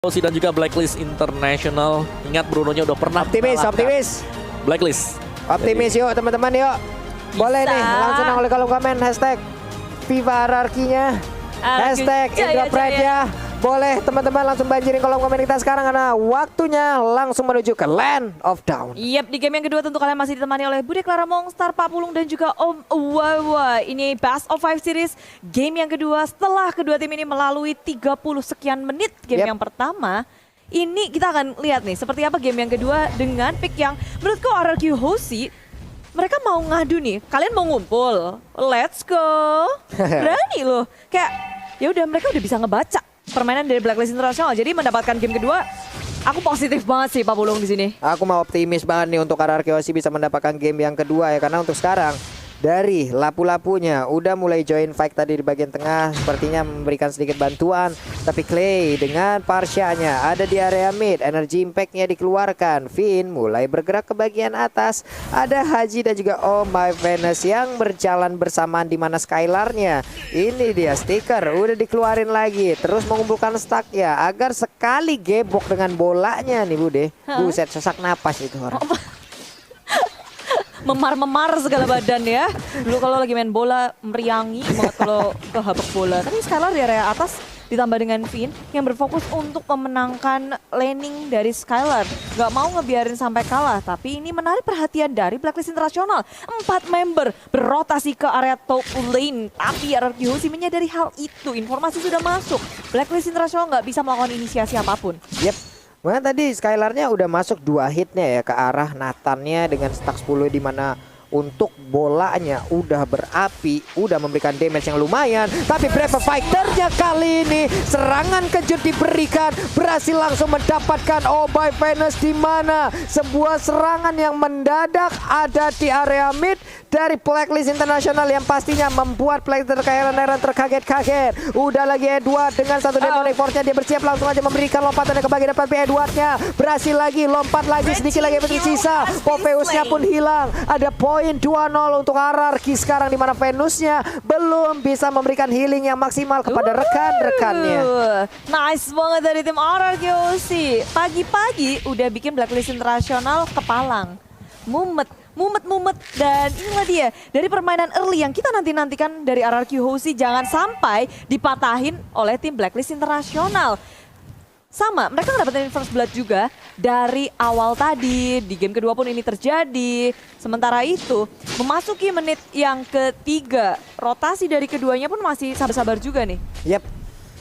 Osi dan juga Blacklist International. Ingat Brunonya udah pernah Optimis. Blacklist. Optimis yuk teman-teman yuk. Boleh nih langsung oleh kolom komen hashtag Viva Hierarchy-nya. Hashtag Indra Pride-nya. Boleh teman-teman langsung banjirin kolom komen kita sekarang karena waktunya langsung menuju ke Land of Dawn. Yap, di game yang kedua tentu kalian masih ditemani oleh Bude Clara Mongstar, Pak Pulung dan juga Om Wawa. Ini Best of 5 Series game yang kedua setelah kedua tim ini melalui 30 sekian menit game yang pertama. Ini kita akan lihat nih seperti apa game yang kedua dengan pick yang menurutku RRQ Hoshi. Mereka mau ngadu nih, kalian mau ngumpul, let's go. Berani loh, kayak ya udah mereka udah bisa ngebaca permainan dari Blacklist International. Jadi mendapatkan game kedua, aku positif banget sih Pak Pulung di sini. Aku mau optimis banget nih untuk RRQ Hoshi bisa mendapatkan game yang kedua ya, karena untuk sekarang dari lapu-lapunya udah mulai join fight tadi di bagian tengah, sepertinya memberikan sedikit bantuan. Tapi Clay dengan Parsyanya ada di area mid, energy impact-nya dikeluarkan. Finn mulai bergerak ke bagian atas. Ada Haji dan juga Oh My Venus yang berjalan bersamaan di mana Skylar-nya. Ini dia stiker udah dikeluarin lagi, terus mengumpulkan stack ya agar sekali gebok dengan bolanya nih Bude. Buset, sesak napas itu orang. Memar-memar segala badan ya. Dulu kalau lagi main bola meriangi banget kalau kehabek bola. Tapi Skylar di area atas ditambah dengan Finn yang berfokus untuk memenangkan laning dari Skylar. Gak mau ngebiarin sampai kalah, tapi ini menarik perhatian dari Blacklist International. 4 member berrotasi ke area top lane, tapi RRQ Hoshi menyadari hal itu. Informasi sudah masuk. Blacklist International gak bisa melakukan inisiasi apapun. Yep. Mana tadi Skylar-nya udah masuk 2 hitnya ya ke arah Nathan-nya dengan stack 10 di mana untuk bolanya udah berapi, udah memberikan damage yang lumayan. Tapi Brave Fighter-nya kali ini serangan kejut diberikan, berhasil langsung mendapatkan Oh My Venus di mana sebuah serangan yang mendadak ada di area mid dari Blacklist International yang pastinya membuat player terkaget-kaget. Udah lagi Edward dengan satu demonic force-nya, dia bersiap langsung aja memberikan lompatannya ke bagian depan. Edward-nya berhasil lagi, lompat lagi, sedikit lagi bersisa. Popheus-nya pun hilang. Ada poin 2-0 untuk RRQ sekarang di mana Venus-nya belum bisa memberikan healing yang maksimal kepada rekan-rekannya. Nice banget dari tim RRQ Hoshi. Pagi-pagi udah bikin Blacklist International kepalang. Mumet. Dan inilah dia dari permainan early yang kita nantikan dari RRQ Hoshi, jangan sampai dipatahin oleh tim Blacklist International. Sama, mereka dapetin first blood juga dari awal tadi, di game kedua pun ini terjadi. Sementara itu, memasuki menit yang ketiga, rotasi dari keduanya pun masih sabar-sabar juga nih. Yap.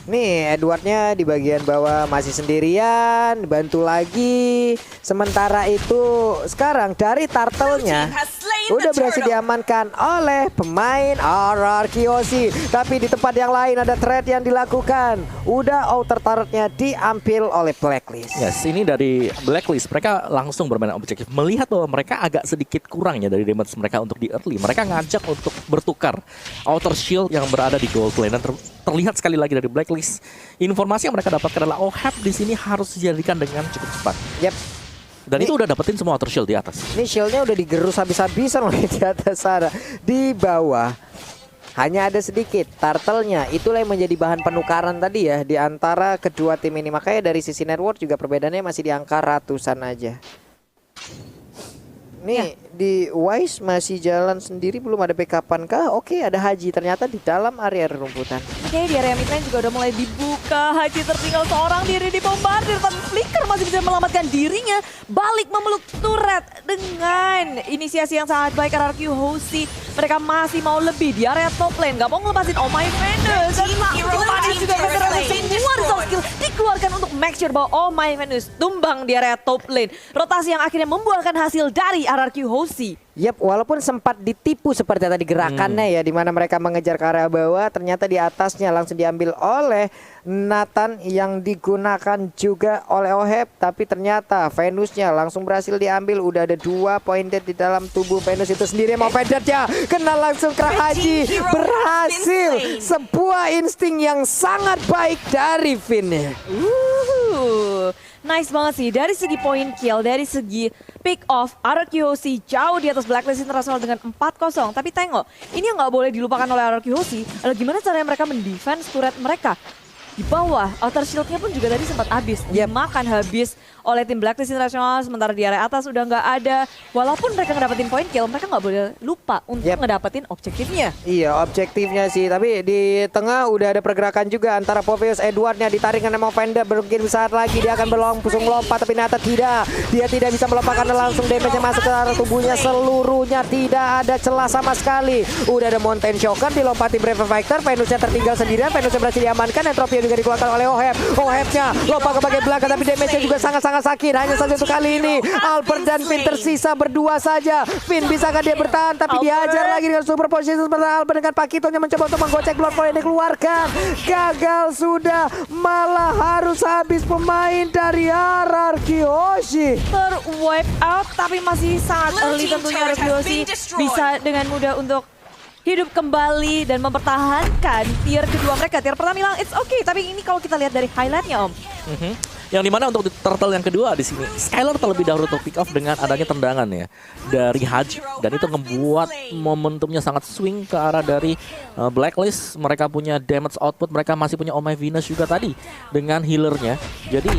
Nih Edwardnya di bagian bawah masih sendirian, bantu lagi. Sementara itu sekarang dari turtle-nya udah berhasil diamankan oleh pemain RRQ Hoshi. Tapi di tempat yang lain ada threat yang dilakukan. Udah outer turret-nya diambil oleh Blacklist. Yes, ini dari Blacklist. Mereka langsung bermain objektif. Melihat bahwa mereka agak sedikit kurangnya dari damage mereka untuk di early. Mereka ngajak untuk bertukar outer shield yang berada di gold lane. Dan terlihat sekali lagi dari Blacklist. Informasi yang mereka dapatkan adalah Ohab di sini harus dijadikan dengan cukup cepat. Yep. Dan itu udah dapetin semua outer shield di atas. Ini shieldnya udah digerus habis-habisan loh di atas sana. Di bawah hanya ada sedikit turtle-nya. Itulah yang menjadi bahan penukaran tadi ya di antara kedua tim ini. Makanya dari sisi network juga perbedaannya masih di angka ratusan aja. Nih di Wise masih jalan sendiri, belum ada backupan kah? Oke, ada Haji ternyata di dalam area rumputan. Oke, di area mid lane juga udah mulai dibuka. Haji tertinggal seorang diri di bombardir, tapi Flicker masih bisa menyelamatkan dirinya. Balik memeluk turret dengan inisiasi yang sangat baik RRQ Hoshi. Mereka masih mau lebih di area top lane, gak mau ngelepasin Oh My Venus. Dan Manis juga bergerak semua resource skill dikeluarkan untuk make sure bahwa Oh My Venus tumbang di area top lane. Rotasi yang akhirnya membuahkan hasil dari RRQ Hoshi. Yap, walaupun sempat ditipu seperti tadi gerakannya ya, di mana mereka mengejar ke area bawah, ternyata di atasnya langsung diambil oleh Nathan yang digunakan juga oleh Oheb. Tapi ternyata Venusnya langsung berhasil diambil. Udah ada 2 point dead di dalam tubuh Venus itu sendiri. Mau ya, kena langsung ke Haji. Berhasil, sebuah insting yang sangat baik dari Finn. Nice banget sih dari segi point kill, dari segi pick off, RRQ Hoshi jauh di atas Blacklist International dengan 4-0. Tapi tengok, ini yang nggak boleh dilupakan oleh RRQ Hoshi adalah gimana caranya mereka mendefense turret mereka. di bawah. Outer Shield-nya pun juga tadi sempat habis. Dimakan habis oleh tim Blacklist International. Sementara di area atas udah nggak ada. Walaupun mereka ngedapetin point kill, mereka nggak boleh lupa untuk ngedapetin objektifnya. Iya, objektifnya sih. Tapi di tengah udah ada pergerakan juga antara Poveus. Edwardnya ditarik dengan Movender. Mungkin saat lagi dia akan berlangsung lompat. Tapi Nata tidak. Dia tidak bisa melompat karena langsung damage yang masuk ke arah tubuhnya. Seluruhnya tidak ada celah sama sekali. Udah ada Mountain Shocker dilompati Brave Fighter. Venusnya tertinggal sendirian. Venusnya berhasil diamankan. Entropy juga dikeluarkan oleh Oheb. Ohebnya lompat ke bagian belakang. Tapi damage-nya juga sangat-sangat sakit. Hanya saja untuk kali ini Albert dan Finn tersisa berdua saja. Finn bisakah dia bertahan? Tapi dihajar lagi dengan super position. Sementara Albert dengan Pakitonya mencoba untuk menggocek Blood Flow yang dikeluarkan. Gagal sudah. Malah harus habis pemain dari RRQ Hoshi. Wipe out tapi masih sangat early tentunya RRQ Hoshi bisa dengan mudah untuk hidup kembali dan mempertahankan tier kedua mereka. Tier pertama hilang, it's okay. Tapi ini kalau kita lihat dari highlightnya Om. Yang dimana untuk turtle yang kedua di sini, Skylar terlebih dahulu untuk pick off dengan adanya tendangan ya dari Haji, dan itu membuat momentumnya sangat swing ke arah dari Blacklist. Mereka punya damage output, mereka masih punya Oh My Venus juga tadi dengan healernya. Jadi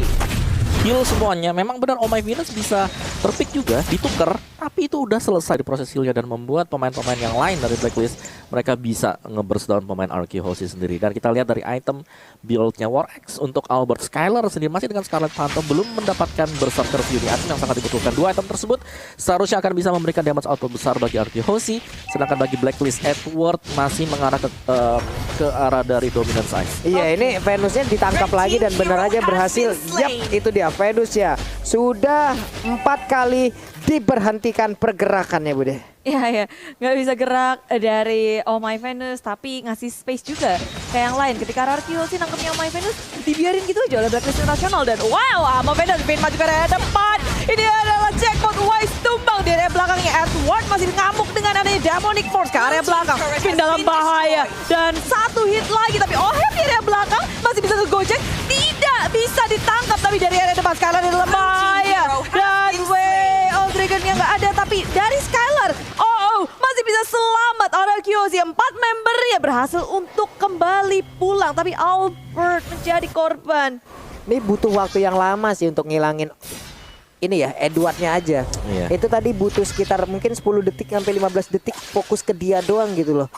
heal semuanya. Memang benar Oh My Venus bisa terpick juga, ditukar, tapi itu udah selesai di proses healnya dan membuat pemain-pemain yang lain dari Blacklist mereka bisa nge-burst down pemain RRQ Hoshi sendiri. Dan kita lihat dari item build-nya War Axe untuk Albert. Skylar sendiri masih dengan Scarlet Phantom belum mendapatkan Berserker Fury, item yang sangat dibutuhkan. Dua item tersebut seharusnya akan bisa memberikan damage output besar bagi RRQ Hoshi, sedangkan bagi Blacklist Edward masih mengarah ke arah dari Dominance Ice. Iya, ini Venusnya ditangkap lagi dan benar aja berhasil. Yap, itu dia Venus ya. Sudah 4 kali diberhentikan pergerakannya, Bude. Iya, nggak bisa gerak dari Oh My Venus, tapi ngasih space juga kayak yang lain. Ketika RRQ sih nangkepnya Oh My Venus, dibiarin gitu aja oleh Blacklist International. Dan wow, Oh My Venus pin maju ke area depan. Ini adalah jackpot Wise tumbang di area belakangnya. Edward masih ngamuk dengan adanya Demonic Force ke area belakang. Pin dalam bahaya. Dan satu hit lagi, tapi Oheb di area belakang masih bisa ngegojek. Tidak bisa ditangkap, tapi dari area depan Skylar di dalam bahaya. Dan Dragon-nya nggak ada, tapi dari Skylar, masih bisa selamat. RRQ Hoshi 4 membernya berhasil untuk kembali pulang, tapi Albert menjadi korban. Ini butuh waktu yang lama sih untuk ngilangin ini ya, Edwardnya aja. Iya. Itu tadi butuh sekitar mungkin 10 detik sampai 15 detik fokus ke dia doang gitu loh.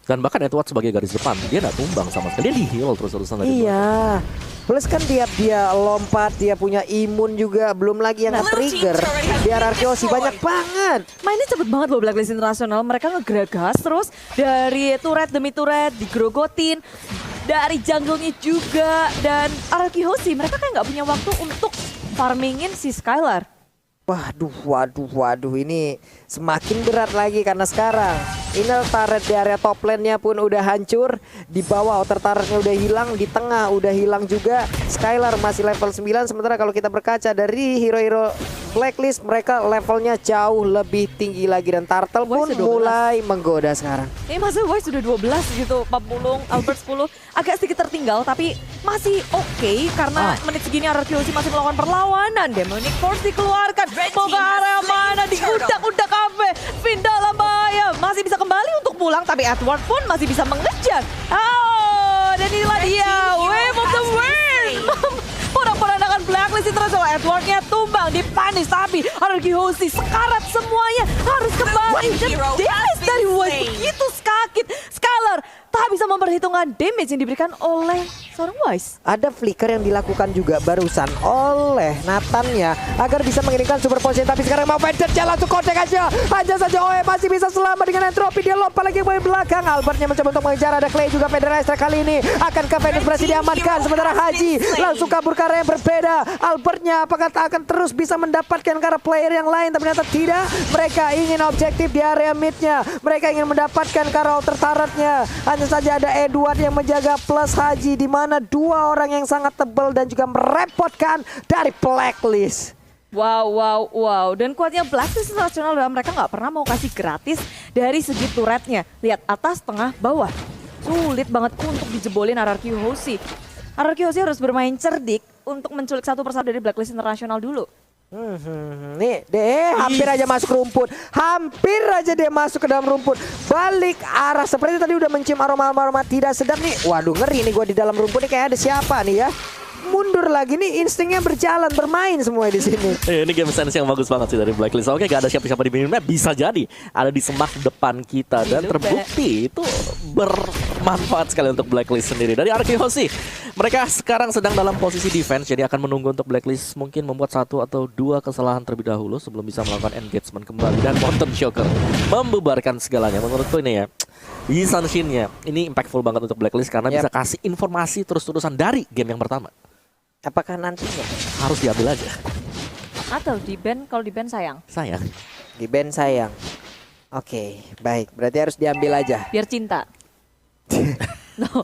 Dan bahkan Edward sebagai garis depan, dia nggak tumbang sama sekali. Dia di-heal terus-terusan dari Iya. Plus kan tiap dia lompat, dia punya imun juga. Belum lagi yang nge-trigger. Di RRQ Hoshi banyak banget. Mainnya cepet banget loh Blacklist International. Mereka ngegragas terus dari turret demi turret, digrogotin. Dari jungle-nya juga. Dan RRQ Hoshi mereka kan nggak punya waktu untuk farmingin si Skylar. Waduh, ini semakin berat lagi karena sekarang inner turret di area top lane-nya pun udah hancur. Di bawah outer turret-nya udah hilang, di tengah udah hilang juga. Skylar masih level 9, sementara kalau kita berkaca dari hero-hero Blacklist, mereka levelnya jauh lebih tinggi lagi. Dan Turtle pun mulai menggoda sekarang. Ini masa Voice sudah 12 gitu, Pamulung, Albert 10. Agak sedikit tertinggal, tapi masih oke karena menit segini RRQ Hoshi masih melakukan perlawanan. Demonic Force dikeluarkan. Mau ke area mana? Diudak-udak kafe. Finn dalam bahaya. Masih bisa kembali untuk pulang, tapi Edward pun masih bisa mengejar. Dan inilah dia, Wave of the Wind. Porak-porandakan Blacklist International. Edwardnya tumbang, dipanis, tapi RRQ Hoshi sekarat semuanya. Harus kembali. Dan damage dari Wise begitu sakit. Skylar tak bisa memperhitungkan damage yang diberikan oleh seorang Wise. Ada flicker yang dilakukan juga barusan oleh Nathan-nya agar bisa mengirimkan super potion, tapi sekarang mau Vader jalan langsung kontek aja. Hanya saja Oe masih bisa selamat dengan Entropy. Dia lompat lagi ke belakang. Albertnya mencoba untuk mengejar. Ada Clay juga. Federizer kali ini akan ke Venus berhasil diamankan. Sementara Haji langsung kabur ke arah yang berbeda. Albertnya apakah akan terus bisa mendapatkan ke arah player yang lain? Ternyata tidak. Mereka ingin objektif di area mid-nya. Mereka ingin mendapatkan ke arah outer turret-nya. Hanya saja ada Edward yang menjaga plus Haji, di mana dua orang yang sangat tebal dan juga merepotkan dari Blacklist. Wow. Dan kuatnya Blacklist International dalam mereka nggak pernah mau kasih gratis dari segi turretnya. Lihat atas, tengah, bawah. Sulit banget untuk dijebolin RRQ Hoshi. RRQ Hoshi harus bermain cerdik untuk menculik satu persatu dari Blacklist International dulu. Nih, deh hampir aja masuk rumput. Hampir aja dia masuk ke dalam rumput. Balik arah seperti tadi udah mencium aroma-aroma tidak sedap nih. Waduh, ngeri nih gua di dalam rumput nih, kayak ada siapa nih ya. Mundur lagi nih, instingnya berjalan, bermain semua di sini. Ini game sense yang bagus banget sih dari Blacklist. Oke, gak ada siapa-siapa di mini map, bisa jadi ada di semak depan kita dan terbukti itu bermanfaat sekali untuk Blacklist sendiri. Dari Arkehosi, mereka sekarang sedang dalam posisi defense, jadi akan menunggu untuk Blacklist mungkin membuat 1 atau 2 kesalahan terlebih dahulu sebelum bisa melakukan engagement kembali, dan Mountain Shocker membubarkan segalanya. Menurutku ini ya, Yi Sanshin-nya ini impactful banget untuk Blacklist karena bisa kasih informasi terus-terusan dari game yang pertama. Apakah nantinya Harus diambil aja. Atau di ban, kalau di ban sayang. Sayang. di band sayang? Oke, baik. Berarti harus diambil aja. Biar cinta. No.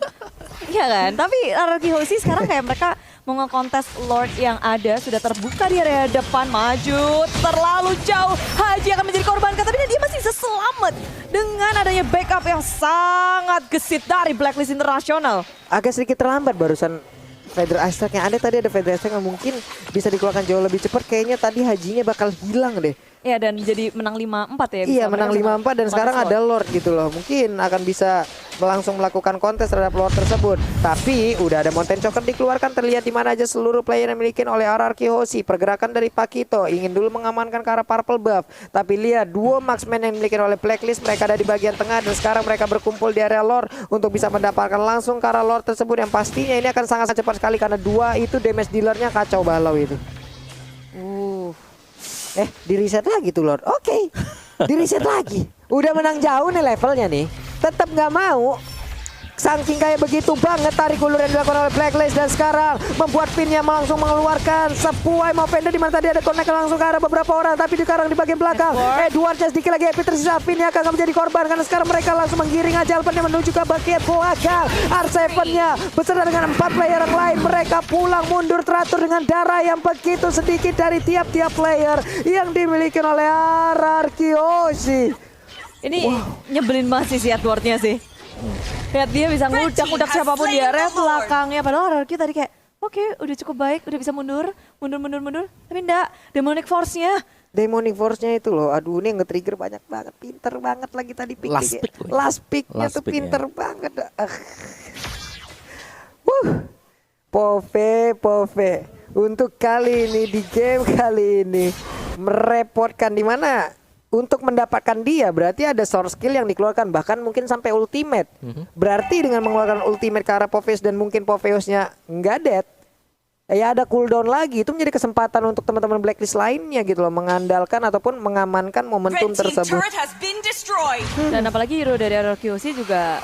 Iya kan? Tapi Arkehosi sekarang kayak mereka mau ngekontes Lord yang ada, sudah terbuka di area depan, maju terlalu jauh. Haji akan menjadi korban, tapi dia masih bisa selamat dengan adanya backup yang sangat gesit dari Blacklist International. Agak sedikit terlambat barusan Feather Ice Strike yang ada tadi, ada Feather Ice Strike yang mungkin bisa dikeluarkan jauh lebih cepat. Kayaknya tadi hajinya bakal hilang deh. Ya, dan jadi menang 5-4 ya. Iya, menang 5-4 dan sekarang Lord. ada Lord gitu loh. Mungkin akan bisa langsung melakukan kontes terhadap Lord tersebut. Tapi udah ada Mountain Choker dikeluarkan, terlihat di mana aja seluruh player yang dimiliki oleh Arkehosi. Pergerakan dari Pakito ingin dulu mengamankan ke arah Purple Buff. Tapi lihat duo marksman yang dimiliki oleh Blacklist, mereka ada di bagian tengah dan sekarang mereka berkumpul di area Lord untuk bisa mendapatkan langsung ke arah Lord tersebut, yang pastinya ini akan sangat cepat sekali karena dua itu damage dealernya kacau balau itu. Di reset lagi tuh Lord. Oke. Di reset lagi. Udah menang jauh nih levelnya nih. Tetap nggak mau. Saking kayak begitu banget tarik ulur yang dilakukan oleh Blacklist, dan sekarang membuat pinnya langsung mengeluarkan sebuah Movender di mana tadi ada connect langsung ke arah beberapa orang, tapi sekarang di bagian belakang Edwardnya sedikit lagi happy tersisa. Pinnya akan menjadi korban karena sekarang mereka langsung menggiring aja Alpennya menuju ke bagian belakang. R7-nya beserta dengan 4 player yang lain, mereka pulang mundur teratur dengan darah yang begitu sedikit dari tiap-tiap player yang dimiliki oleh Arkehosi. Ini nyebelin banget sih si Edwardnya sih. Lihat dia bisa ngudak-ngudak siapapun di area belakangnya. Padahal Arki tadi kayak, oke, udah cukup baik, udah bisa mundur. Tapi enggak, Demonic Force-nya. Demonic Force-nya itu loh, aduh ini nge-trigger banyak banget. Pinter banget lagi tadi pick. Last pick-nya tuh pinter banget. Pove. Untuk kali ini, di game kali ini, merepotkan di mana? Untuk mendapatkan dia berarti ada source skill yang dikeluarkan, bahkan mungkin sampai ultimate. Berarti dengan mengeluarkan ultimate ke arah Poveus dan mungkin Poveusnya nggak dead, ya ada cooldown lagi. Itu menjadi kesempatan untuk teman-teman Blacklist lainnya gitu loh, mengandalkan ataupun mengamankan momentum tersebut. Dan apalagi hero dari Arkehosi juga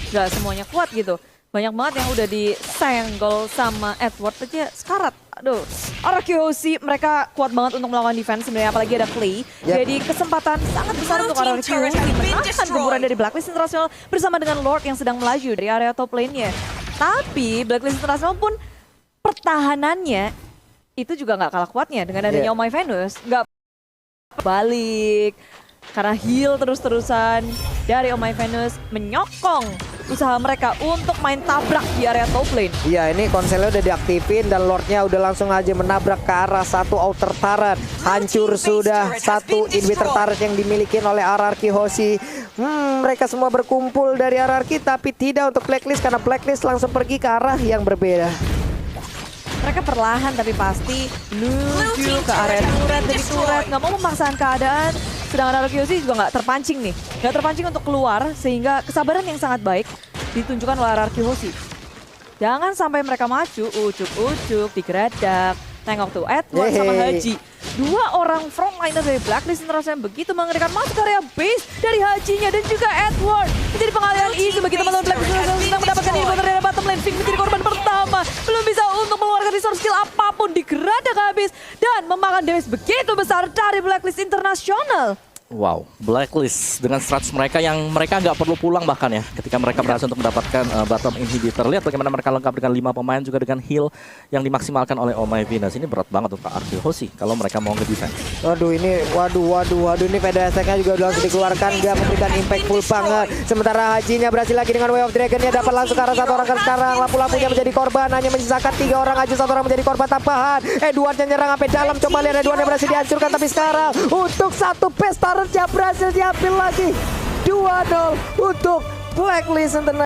nggak semuanya kuat gitu. Banyak banget yang udah disenggol sama Edward aja sekarat. Aduh, Arkehosi mereka kuat banget untuk melakukan defense sebenarnya, apalagi ada Clay. Jadi kesempatan sangat besar untuk Arkehosi menahan gemburan dari Blacklist International bersama dengan Lord yang sedang melaju dari area top lane-nya. Tapi Blacklist International pun pertahanannya itu juga nggak kalah kuatnya dengan adanya Oh My Venus. Nggak balik karena heal terus-terusan dari Oh My Venus menyokong usaha mereka untuk main tabrak di area top lane. Iya, ini konselnya udah diaktifin dan Lordnya udah langsung aja menabrak ke arah satu outer turret. Hancur sudah satu inhibitor turret yang dimiliki oleh Arkehosi. Mereka semua berkumpul dari Ararki, tapi tidak untuk Blacklist karena Blacklist langsung pergi ke arah yang berbeda. Mereka perlahan tapi pasti menuju ke area turret dari turret, nggak mau memaksakan keadaan. Sedangkan Arkehosi juga nggak terpancing nih, nggak terpancing untuk keluar, sehingga kesabaran yang sangat baik ditunjukkan oleh Arkehosi. Jangan sampai mereka maju, ucuk-ucuk, digeradak. Tengok tuh, Edward sama Haji. Dua orang frontliner dari Blacklist International begitu mengerikan masuk ke area base dari Hajinya dan juga Edward. Menjadi pengalihan isu bagi teman-teman Blacklist International sedang mendapatkan inhibitor dari bottom lane. Fink menjadi korban pertama. Belum bisa untuk mengeluarkan resource skill apapun, digeradak habis dan memakan damage begitu besar dari Blacklist International. Wow, Blacklist dengan strats mereka yang mereka nggak perlu pulang bahkan ya ketika mereka berhasil untuk mendapatkan bottom inhibitor. Lihat bagaimana mereka lengkap dengan 5 pemain juga dengan heal yang dimaksimalkan oleh Oh My Venus. Ini berat banget untuk Arkehosi kalau mereka mau nge-defense. Waduh ini, waduh ini PDSK-nya juga udah langsung dikeluarkan, gak memberikan impactful banget. Sementara Hajinya berhasil lagi dengan Way of Dragon-nya dapat langsung ke arah 1 orang kan sekarang. Lampu-lampunya menjadi korban, hanya menyisakan 3 orang aja, 1 orang menjadi korban tambahan. Edwardnya nyerang sampai dalam, coba lihat Edwardnya berhasil dihancurkan, tapi sekarang untuk satu best turret-nya berhasil diambil lagi. 2-0 untuk Blacklist International.